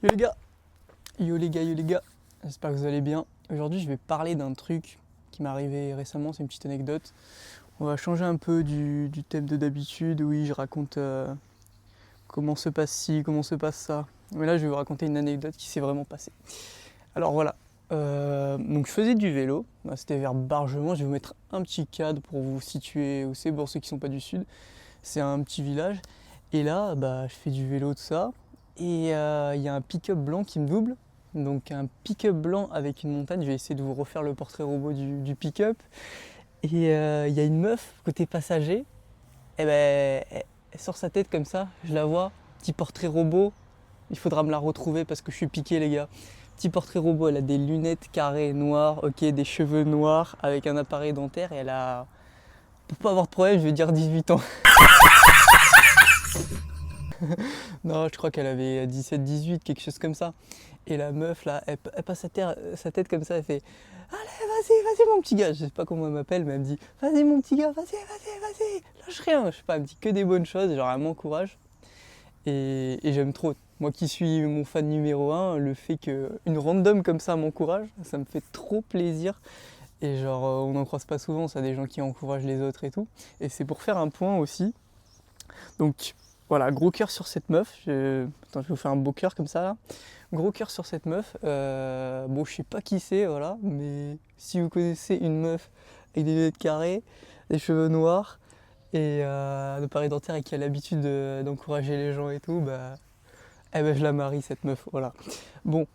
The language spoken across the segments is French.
Yo les gars, yo les gars, j'espère que vous allez bien. Aujourd'hui je vais parler d'un truc qui m'est arrivé récemment, c'est une petite anecdote. On va changer un peu du thème de d'habitude, oui je raconte comment se passe ci, comment se passe ça. Mais là je vais vous raconter une anecdote qui s'est vraiment passée. Alors voilà, donc je faisais du vélo, c'était vers Bargement, je vais vous mettre un petit cadre pour vous situer où c'est pour ceux qui ne sont pas du sud. C'est un petit village et là je fais du vélo tout ça. Et il y a un pick-up blanc qui me double, donc un pick-up blanc avec une montagne. Je vais essayer de vous refaire le portrait robot du pick-up. Et il y a une meuf côté passager, et elle sort sa tête comme ça, je la vois, petit portrait robot. Il faudra me la retrouver parce que je suis piqué les gars. Petit portrait robot, elle a des lunettes carrées noires, ok, des cheveux noirs avec un appareil dentaire et elle a, pour pas avoir de problème, je vais dire 18 ans. Non, je crois qu'elle avait 17-18, quelque chose comme ça. Et la meuf, là, elle passe sa tête comme ça, elle fait « Allez, vas-y mon petit gars !» Je sais pas comment elle m'appelle, mais elle me dit « Vas-y mon petit gars, vas-y, lâche rien !» Je sais pas, elle me dit que des bonnes choses, genre elle m'encourage. Et j'aime trop. Moi qui suis mon fan numéro 1, le fait qu'une random comme ça m'encourage, ça me fait trop plaisir. Et genre, on n'en croise pas souvent, ça, des gens qui encouragent les autres et tout. Et c'est pour faire un point aussi. Donc, voilà, gros cœur sur cette meuf. Attends, je vais vous faire un beau cœur comme ça là. Gros cœur sur cette meuf. Bon, je sais pas qui c'est, voilà, mais si vous connaissez une meuf avec des lunettes carrées, des cheveux noirs et un appareil dentaire et qui a l'habitude d'encourager les gens et tout, je la marie cette meuf, voilà. Bon,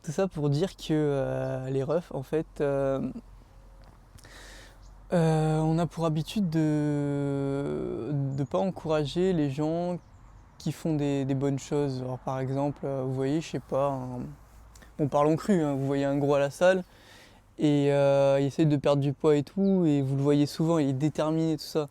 tout ça pour dire que les refs, en fait, on a pour habitude de ne pas encourager les gens qui font des bonnes choses. Alors, par exemple, vous voyez, je sais pas, bon, parlons cru, hein, vous voyez un gros à la salle et il essaie de perdre du poids et tout, et vous le voyez souvent, il est déterminé, tout ça.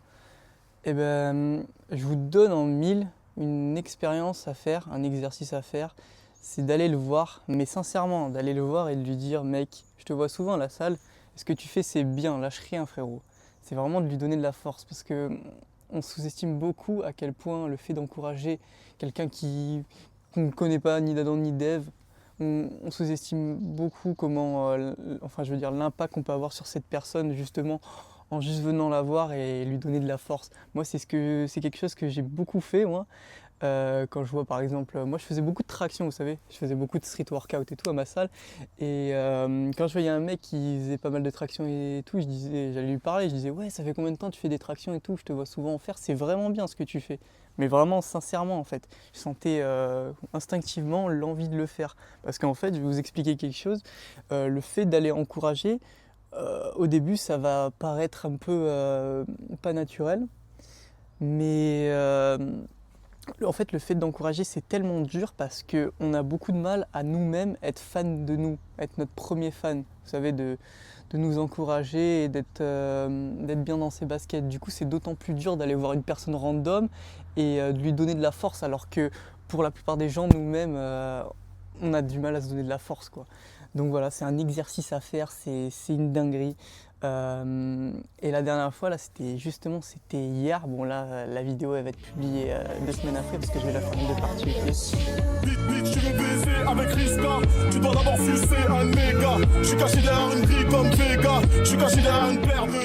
Et je vous donne en 1000 une expérience à faire, un exercice à faire, c'est d'aller le voir, mais sincèrement, d'aller le voir et de lui dire « Mec, je te vois souvent à la salle, ce que tu fais c'est bien, lâche rien frérot ». C'est vraiment de lui donner de la force parce que on sous-estime beaucoup à quel point le fait d'encourager quelqu'un qu'on ne connaît pas ni d'Adam ni d'Ève, on sous-estime beaucoup comment, l'impact qu'on peut avoir sur cette personne justement en juste venant la voir et lui donner de la force. Moi c'est quelque chose que j'ai beaucoup fait moi. Quand je vois par exemple, moi je faisais beaucoup de traction, vous savez, je faisais beaucoup de street workout et tout à ma salle, et quand je voyais un mec qui faisait pas mal de traction et tout, j'allais lui parler, je disais ouais, ça fait combien de temps tu fais des tractions et tout, je te vois souvent en faire, c'est vraiment bien ce que tu fais, mais vraiment sincèrement en fait, je sentais instinctivement l'envie de le faire, parce qu'en fait je vais vous expliquer quelque chose, le fait d'aller encourager, au début ça va paraître un peu pas naturel, mais en fait, le fait d'encourager, c'est tellement dur parce qu'on a beaucoup de mal à nous-mêmes être fan de nous, être notre premier fan, vous savez, de nous encourager et d'être bien dans ses baskets. Du coup, c'est d'autant plus dur d'aller voir une personne random et de lui donner de la force, alors que pour la plupart des gens, nous-mêmes, on a du mal à se donner de la force, quoi. Donc voilà, c'est un exercice à faire, c'est une dinguerie. Et la dernière fois, là, c'était hier. Bon, là, la vidéo, elle va être publiée 2 semaines après parce que je vais la faire en 2 parties. Bitch, tu veux baiser avec Riska. Tu dois d'abord sucer un méga. Je suis caché derrière une grille comme Vega. Je suis caché derrière une paire de